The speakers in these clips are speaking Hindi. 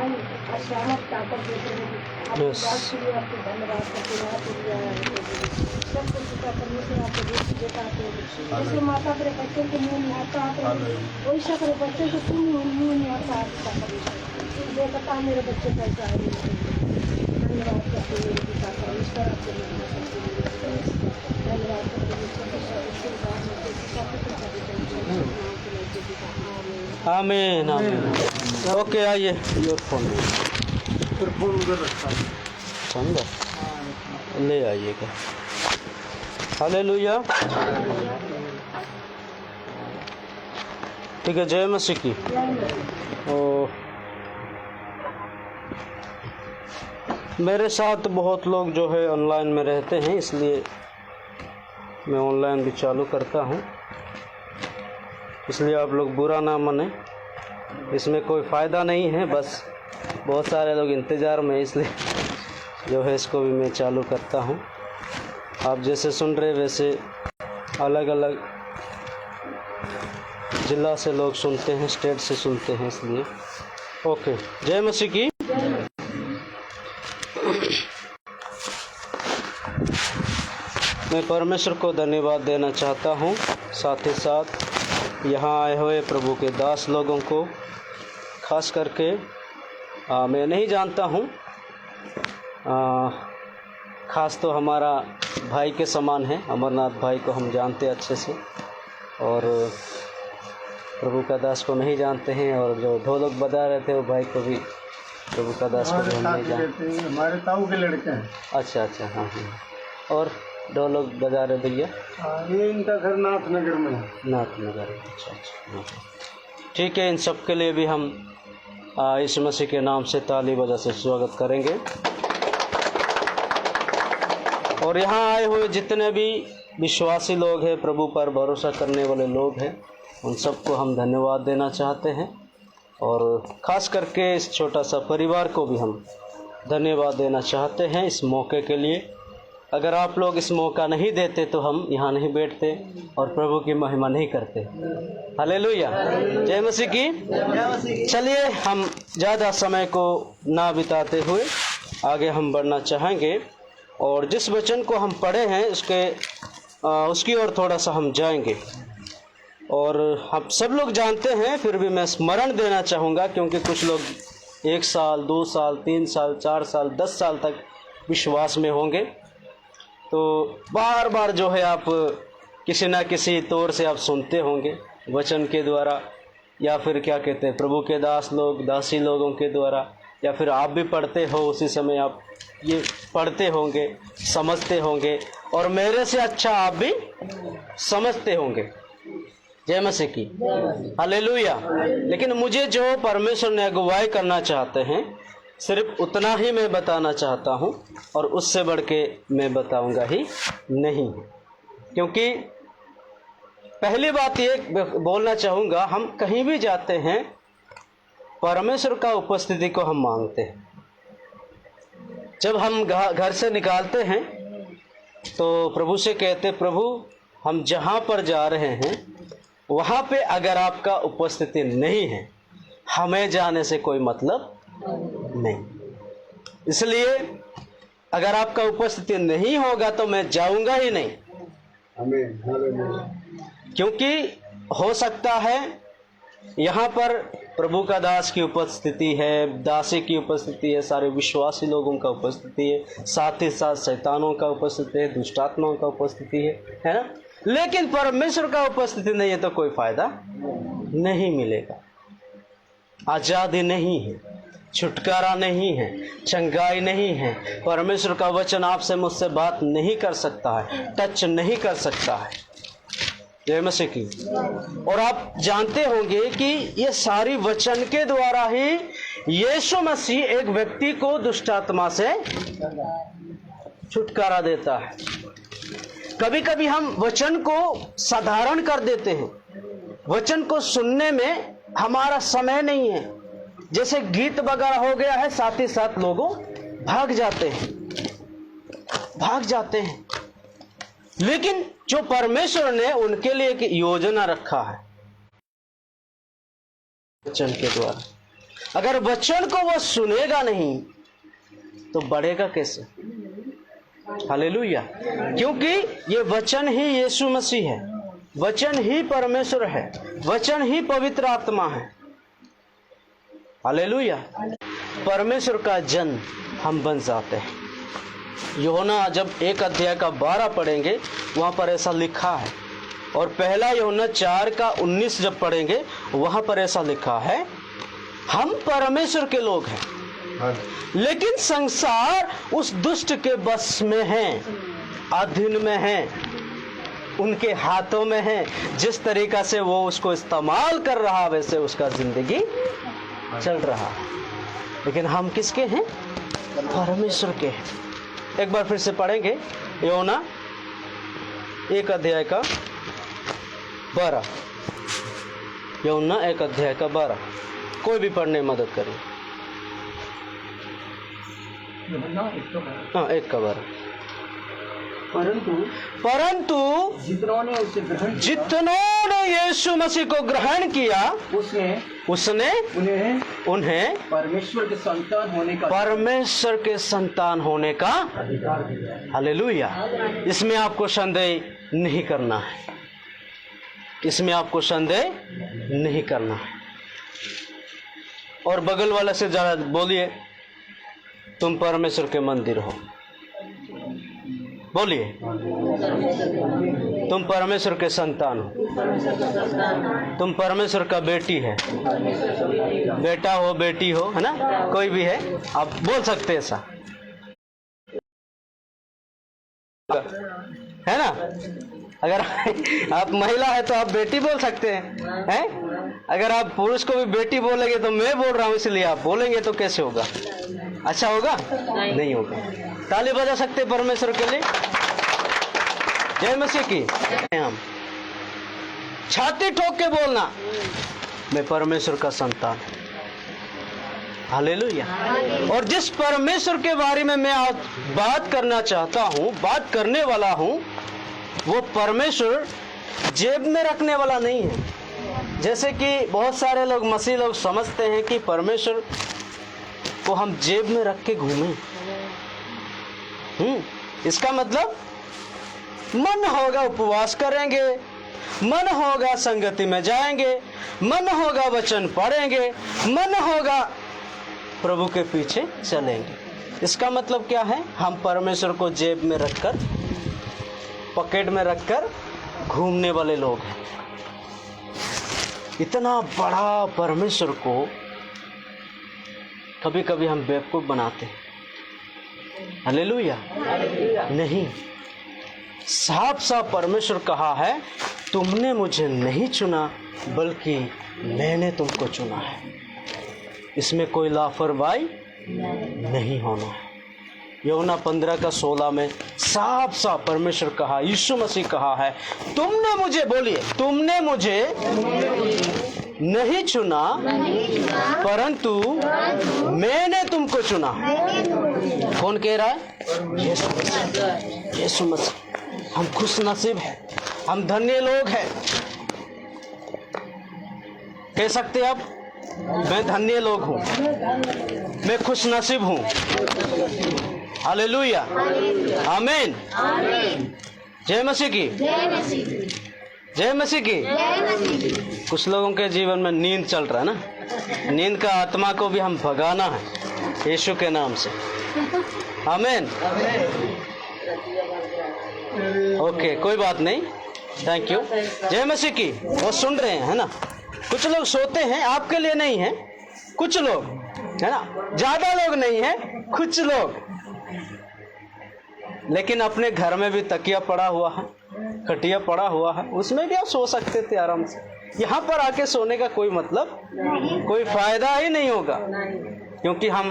बनाई और सहमत ताकत देते हैं। आपकी बात के लिए आपको धन्यवाद करते हैं। आपके लिए सब कुछ का परमेश्वर आपको देता है। जैसे माता अपने बच्चों के मुँह में आता है वैसा अपने बच्चों के मुँह में आता है। देखता मेरे बच्चे कैसा है। धन्यवाद करते हैं पिता परमेश्वर आपको धन्यवाद आमीन आमीन। ओके आइए ईयरफोन समझा ले आइएगा। हालेलुया। ठीक है, जय मसीह की। मेरे साथ बहुत लोग जो है ऑनलाइन में रहते हैं, इसलिए मैं ऑनलाइन भी चालू करता हूँ। इसलिए आप लोग बुरा ना माने, इसमें कोई फ़ायदा नहीं है, बस बहुत सारे लोग इंतज़ार में, इसलिए जो है इसको भी मैं चालू करता हूँ। आप जैसे सुन रहे वैसे अलग अलग ज़िला से लोग सुनते हैं, स्टेट से सुनते हैं, इसलिए ओके। जय मसीह की। मैं परमेश्वर को धन्यवाद देना चाहता हूँ, साथ ही साथ यहाँ आए हुए प्रभु के दास लोगों को, खास करके मैं नहीं जानता हूँ, खास तो हमारा भाई के समान है, अमरनाथ भाई को हम जानते अच्छे से, और प्रभु का दास को नहीं जानते हैं, और जो ढोलक बजा रहे थे वो भाई को भी, प्रभु का दास को भी हम नहीं जानते। हमारे ताऊ के लड़के हैं। अच्छा अच्छा, हाँ हाँ। और ढोलक बजा रहे भैया? ये इनका घर नाथनगर में है। नाथनगर, अच्छा अच्छा, ठीक है। इन सब के लिए भी हम यीशु मसीह के नाम से ताली बजा से स्वागत करेंगे। और यहाँ आए हुए जितने भी विश्वासी लोग हैं, प्रभु पर भरोसा करने वाले लोग हैं, उन सबको हम धन्यवाद देना चाहते हैं, और ख़ास करके इस छोटा सा परिवार को भी हम धन्यवाद देना चाहते हैं इस मौके के लिए। अगर आप लोग इस मौका नहीं देते तो हम यहाँ नहीं बैठते और प्रभु की महिमा नहीं करते। हालेलुया, जय मसीह की। चलिए हम ज़्यादा समय को ना बिताते हुए आगे हम बढ़ना चाहेंगे, और जिस वचन को हम पढ़े हैं उसकी ओर थोड़ा सा हम जाएंगे। और हम सब लोग जानते हैं, फिर भी मैं स्मरण देना चाहूँगा, क्योंकि कुछ लोग 1 साल 2 साल 3 साल 4 साल 10 साल तक विश्वास में होंगे, तो बार बार जो है आप किसी ना किसी तौर से आप सुनते होंगे वचन के द्वारा, या फिर क्या कहते हैं प्रभु के दास लोग, दासी लोगों के द्वारा, या फिर आप भी पढ़ते हो, उसी समय आप ये पढ़ते होंगे, समझते होंगे, और मेरे से अच्छा आप भी समझते होंगे। जय मसीह की। हालेलुया। लेकिन मुझे जो परमेश्वर ने अगुवाई करना चाहते हैं, सिर्फ उतना ही मैं बताना चाहता हूँ, और उससे बढ़ के मैं बताऊँगा ही नहीं। क्योंकि पहली बात ये बोलना चाहूँगा, हम कहीं भी जाते हैं परमेश्वर का उपस्थिति को हम मांगते हैं। जब हम घर से निकालते हैं तो प्रभु से कहते, प्रभु हम जहाँ पर जा रहे हैं वहाँ पे अगर आपका उपस्थिति नहीं है, हमें जाने से कोई मतलब नहीं। इसलिए अगर आपका उपस्थिति नहीं होगा तो मैं जाऊंगा ही नहीं। क्योंकि हो सकता है यहाँ पर प्रभु का दास की उपस्थिति है, दासी की उपस्थिति है, सारे विश्वासी लोगों का उपस्थिति है, साथ ही साथ शैतानों का उपस्थिति है, दुष्टात्माओं का उपस्थिति है ना। लेकिन परमेश्वर का उपस्थिति नहीं है तो कोई फायदा नहीं मिलेगा। आज़ादी नहीं है, छुटकारा नहीं है, चंगाई नहीं है। परमेश्वर का वचन आपसे मुझसे बात नहीं कर सकता है, टच नहीं कर सकता है। जय मसीह की। और आप जानते होंगे कि ये सारी वचन के द्वारा ही यीशु मसीह एक व्यक्ति को दुष्टात्मा से छुटकारा देता है। कभी कभी हम वचन को साधारण कर देते हैं, वचन को सुनने में हमारा समय नहीं है। जैसे गीत वगैरह हो गया है, साथ ही साथ लोगों भाग जाते हैं। लेकिन जो परमेश्वर ने उनके लिए एक योजना रखा है वचन के द्वारा, अगर वचन को वो सुनेगा नहीं तो बढ़ेगा कैसे? हालेलुया। क्योंकि ये वचन ही यीशु मसीह है, वचन ही परमेश्वर है, वचन ही पवित्र आत्मा है। हालेलुया। परमेश्वर का जन हम बन जाते हैं। यूहन्ना जब 1 अध्याय का 12 पढ़ेंगे वहां पर ऐसा लिखा है, और पहला यूहन्ना 4 का 19 जब पढ़ेंगे वहां पर ऐसा लिखा है, हम परमेश्वर के लोग हैं लेकिन संसार उस दुष्ट के बस में है, अधीन में है, उनके हाथों में है। जिस तरीका से वो उसको इस्तेमाल कर रहा वैसे उसका जिंदगी चल रहा है। लेकिन हम किसके हैं? परमेश्वर के हैं। एक बार फिर से पढ़ेंगे यूहन्ना 1 अध्याय का 12। यूहन्ना 1 अध्याय का 12। कोई भी पढ़ने में मदद करे। हाँ, 1 का 12। परंतु जितनों ने यीशु मसीह को ग्रहण किया उसने उन्हें परमेश्वर के संतान होने का हालेलुया। इसमें आपको संदेह नहीं करना है, इसमें आपको संदेह नहीं करना है। और बगल वाले से जरा बोलिए, तुम परमेश्वर के मंदिर हो। बोलिए, तुम परमेश्वर के संतान हो, तुम परमेश्वर का बेटी है, बेटा हो, बेटी हो, है ना, कोई भी है, आप बोल सकते हैं ऐसा, है ना। अगर आप महिला है तो आप बेटी बोल सकते हैं? अगर आप पुरुष को भी बेटी बोलेंगे तो मैं बोल रहा हूँ इसलिए आप बोलेंगे तो कैसे होगा? अच्छा होगा? नहीं होगा। ताली बजा सकते परमेश्वर के लिए। जय मसीह की। हम छाती ठोक के बोलना, मैं परमेश्वर का संतान हूँ। हालेलुया। और जिस परमेश्वर के बारे में मैं आज बात करना चाहता हूँ, बात करने वाला हूँ, वो परमेश्वर जेब में रखने वाला नहीं है। जैसे कि बहुत सारे लोग, मसीह लोग समझते हैं कि परमेश्वर को हम जेब में रख के घूमें। इसका मतलब मन होगा उपवास करेंगे, मन होगा संगति में जाएंगे, मन होगा वचन पढ़ेंगे, मन होगा प्रभु के पीछे चलेंगे। इसका मतलब क्या है? हम परमेश्वर को जेब में रखकर, पॉकेट में रखकर घूमने वाले लोग हैं। इतना बड़ा परमेश्वर को कभी कभी हम बेवकूफ बनाते हैं। हालेलुया। नहीं, साफ साफ परमेश्वर कहा है, तुमने मुझे नहीं चुना बल्कि मैंने तुमको चुना है। इसमें कोई लापरवाही नहीं होना है। यूहन्ना 15 का 16 में साफ साफ परमेश्वर कहा, यीशु मसीह कहा है, तुमने मुझे, बोलिए, तुमने मुझे नहीं चुना परंतु मैंने तुमको चुना। कौन कह रहा है? यीशु मसीह। यीशु मसीह। हम खुश नसीब हैं, हम धन्य लोग हैं। कह सकते आप, मैं धन्य लोग हूँ, मैं खुश नसीब हूँ। हालेलुया। आमीन। जय मसीह की। जय मसीह की। कुछ लोगों के जीवन में नींद चल रहा है ना, नींद का आत्मा को भी हम भगाना है यीशु के नाम से। आमीन। ओके, कोई बात नहीं, थैंक यू। जय मसीह की। वो सुन रहे हैं, है ना। कुछ लोग सोते हैं, आपके लिए नहीं है, कुछ लोग, है ना, ज्यादा लोग नहीं है, कुछ लोग। लेकिन अपने घर में भी तकिया पड़ा हुआ है, खटिया पड़ा हुआ है, उसमें भी आप सो सकते थे आराम से। यहाँ पर आके सोने का कोई मतलब, कोई फायदा ही नहीं होगा, क्योंकि हम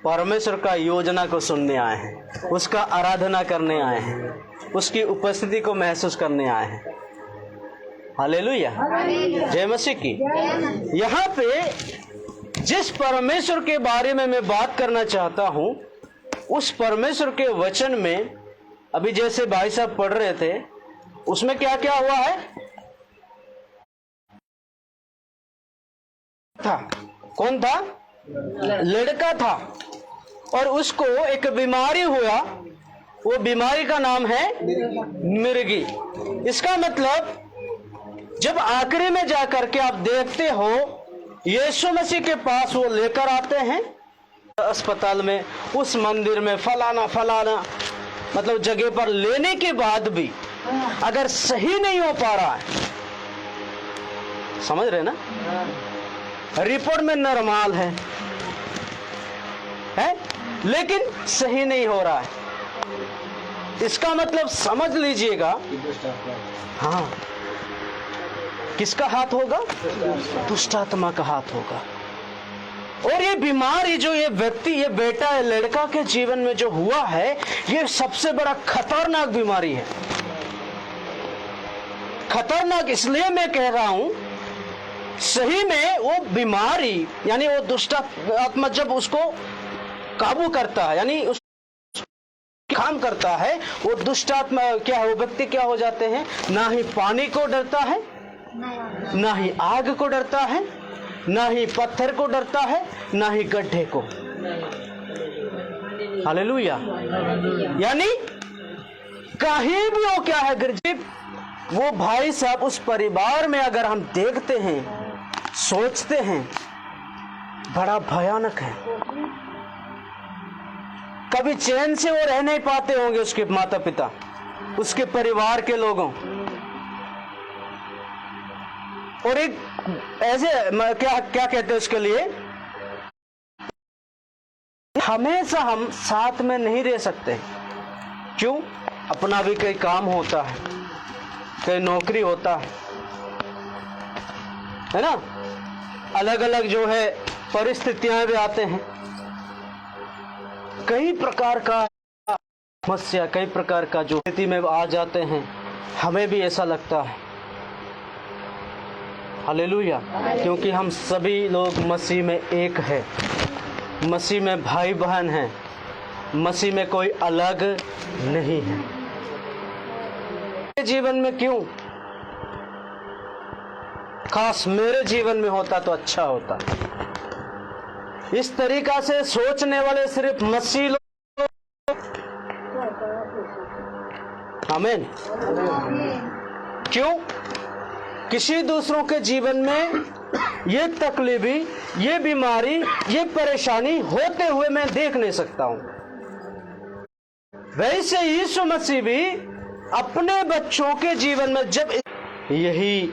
परमेश्वर का योजना को सुनने आए हैं, उसका आराधना करने आए हैं, उसकी उपस्थिति को महसूस करने आए हैं। हालेलुया। जय मसीह की। यहाँ पे जिस परमेश्वर के बारे में मैं बात करना चाहता हूँ, उस परमेश्वर के वचन में अभी जैसे भाई साहब पढ़ रहे थे, उसमें क्या क्या हुआ है? था, कौन था? लड़का था और उसको एक बीमारी हुआ, वो बीमारी का नाम है मिर्गी। इसका मतलब जब आखिरी में जाकर के आप देखते हो यीशु मसीह के पास वो लेकर आते हैं अस्पताल में, उस मंदिर में, फलाना फलाना मतलब जगह पर लेने के बाद भी अगर सही नहीं हो पा रहा है, समझ रहे ना, रिपोर्ट में नॉर्मल है लेकिन सही नहीं हो रहा है, इसका मतलब समझ लीजिएगा हाँ किसका हाथ होगा? दुष्ट आत्मा का हाथ होगा। और ये बीमारी जो ये व्यक्ति, ये बेटा, ये लड़का के जीवन में जो हुआ है, ये सबसे बड़ा खतरनाक बीमारी है। खतरनाक इसलिए मैं कह रहा हूं, सही में वो बीमारी यानी वो दुष्ट आत्मा जब उसको काबू करता है, यानी उस काम करता है, वो दुष्ट आत्मा क्या है, वो व्यक्ति क्या हो जाते हैं, ना ही पानी को डरता है, ना ही आग को डरता है, ना ही पत्थर को डरता है, ना ही गड्ढे को। हालेलुया। यानी कहीं भी वो क्या है गिरजित, वो भाई साहब उस परिवार में अगर हम देखते हैं, सोचते हैं, बड़ा भयानक है। कभी चैन से वो रह नहीं पाते होंगे, उसके माता पिता, उसके परिवार के लोगों। और एक ऐसे क्या कहते हैं उसके लिए, हमेशा हम साथ में नहीं रह सकते। क्यों? अपना भी कई काम होता है, कई नौकरी होता है ना, अलग अलग जो है परिस्थितियां भी आते हैं, कई प्रकार का समस्या, कई प्रकार का जो स्थिति में आ जाते हैं, हमें भी ऐसा लगता है। हालेलुया। क्योंकि हम सभी लोग मसीह में एक है, मसीह में भाई बहन हैं, मसीह में कोई अलग नहीं है। जीवन में क्यों, खास मेरे जीवन में होता तो अच्छा होता। इस तरीका से सोचने वाले सिर्फ मसीह लोग। आमीन। क्यों? किसी दूसरों के जीवन में ये तकलीफी, ये बीमारी, ये परेशानी होते हुए मैं देख नहीं सकता हूं। वैसे यीशु मसीह भी अपने बच्चों के जीवन में जब यही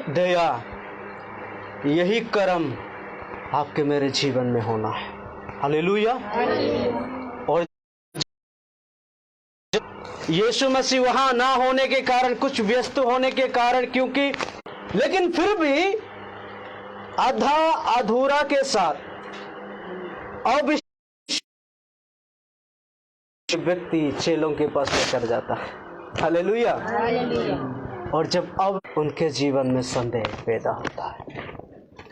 दया, यही कर्म आपके मेरे जीवन में होना है। हालेलुया। और यीशु मसीह वहां ना होने के कारण, कुछ व्यस्त होने के कारण, क्योंकि लेकिन फिर भी आधा अधूरा के साथ अब व्यक्ति चेलों के पास लेकर जाता है। हालेलुया। और जब अब उनके जीवन में संदेह पैदा होता है,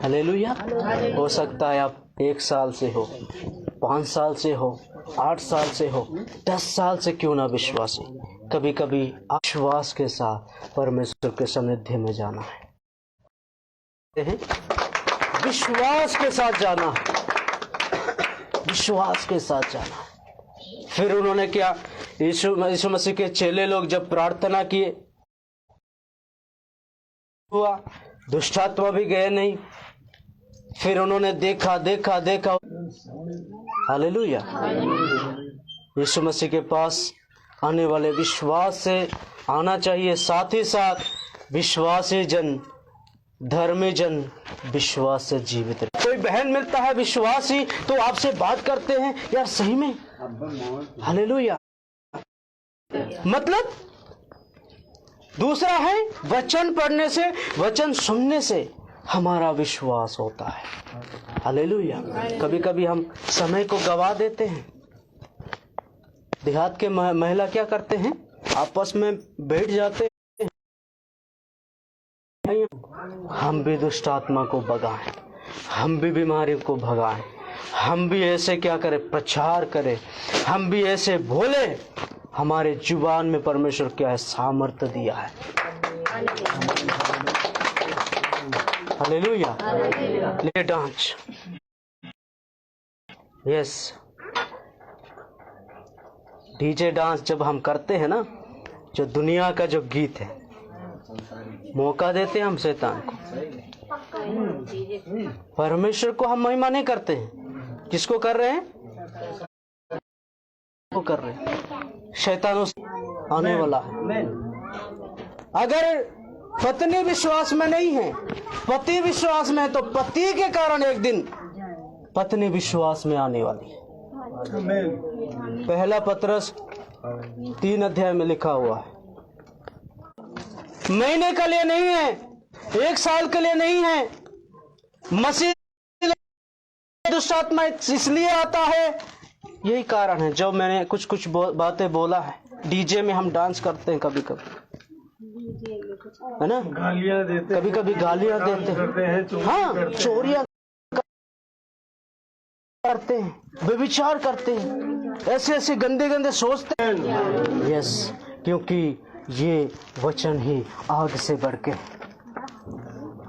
हालेलुया। हो सकता है आप 1 साल से हो, 5 साल से हो, 8 साल से हो, 10 साल से क्यों ना विश्वासी, कभी कभी विश्वास के साथ परमेश्वर के सानिध्य में जाना है, विश्वास के साथ जाना है, विश्वास के साथ जाना है। फिर उन्होंने क्या, यीशु मसीह के चेले लोग जब प्रार्थना किए, हुआ, दुष्टात्मा भी गए नहीं। फिर उन्होंने देखा देखा देखा। हालेलुया। यीशु मसीह के पास आने वाले विश्वास से आना चाहिए, साथ ही साथ विश्वासी जन, धर्मी जन विश्वास से जीवित रहे। कोई बहन मिलता है विश्वासी तो आपसे बात करते हैं, यार सही में, हालेलुया। मतलब दूसरा है वचन पढ़ने से, वचन सुनने से हमारा विश्वास होता है। हालेलुया। कभी कभी हम समय को गवा देते हैं। देहात के महिला क्या करते हैं, आपस में बैठ जाते हैं, हम भी दुष्ट आत्मा को भगाएं, हम भी बीमारी को भगाएं, हम भी ऐसे क्या करें, प्रचार करें, हम भी ऐसे बोले। हमारे जुबान में परमेश्वर क्या है, सामर्थ्य दिया है। हालेलुया। ले डांच यस, डीजे डांस जब हम करते हैं ना, जो दुनिया का जो गीत है, मौका देते हैं हम शैतान को। परमेश्वर को हम महिमा नहीं करते हैं। किसको कर रहे हैं? वो कर रहे हैं। शैतान उस आने वाला है। अगर पत्नी विश्वास में नहीं है, पति विश्वास में है, तो पति के कारण एक दिन पत्नी विश्वास में आने वाली है। पहला पत्रस 3 अध्याय में लिखा हुआ है। महीने के लिए नहीं है, 1 साल के लिए नहीं है। मसीह दुष्ट आत्मा इसलिए आता है, यही कारण है जो मैंने कुछ बातें बोला है। डीजे में हम डांस करते हैं कभी कभी, है ना, गालियां देते, कभी कभी गालियां देते हैं, हाँ, चोरियां करते हैं, व्यभिचार करते हैं, ऐसे ऐसे गंदे गंदे सोचते हैं। यस, क्योंकि ये वचन ही आग से बढ़ के,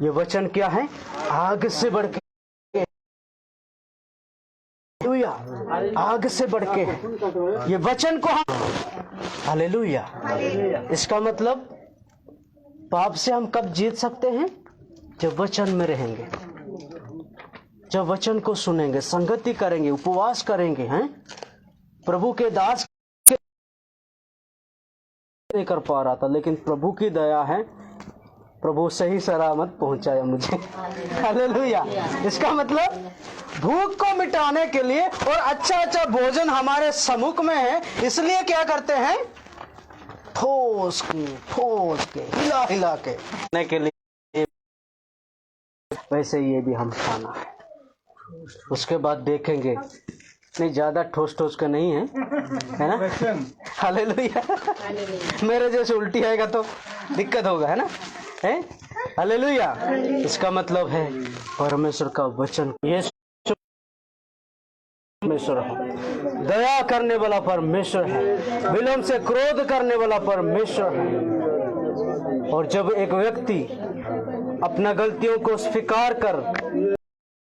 ये वचन क्या है? आग से बढ़ के, आग से बढ़ के ये वचन को हम, हालेलुया। इसका मतलब पाप से हम कब जीत सकते हैं? जब वचन में रहेंगे, जब वचन को सुनेंगे, संगति करेंगे, उपवास करेंगे, हैं? प्रभु के दास नहीं कर पा रहा था, लेकिन प्रभु की दया है, प्रभु सही सलामत पहुंचाया मुझे। हालेलुया। इसका मतलब भूख को मिटाने के लिए, और अच्छा अच्छा भोजन हमारे सम्मुख में है, इसलिए क्या करते हैं? ठोस के हिला हिला के लिए, वैसे ये भी हम खाना है। उसके बाद देखेंगे, नहीं ज्यादा ठोस ठोस का नहीं है ना? हालेलुया। मेरे जैसे उल्टी आएगा तो दिक्कत होगा, है ना? है, हालेलुया। इसका मतलब है परमेश्वर का वचन, ये परमेश्वर है, दया करने वाला परमेश्वर है, विलंब से क्रोध करने वाला परमेश्वर है। और जब एक व्यक्ति अपना गलतियों को स्वीकार कर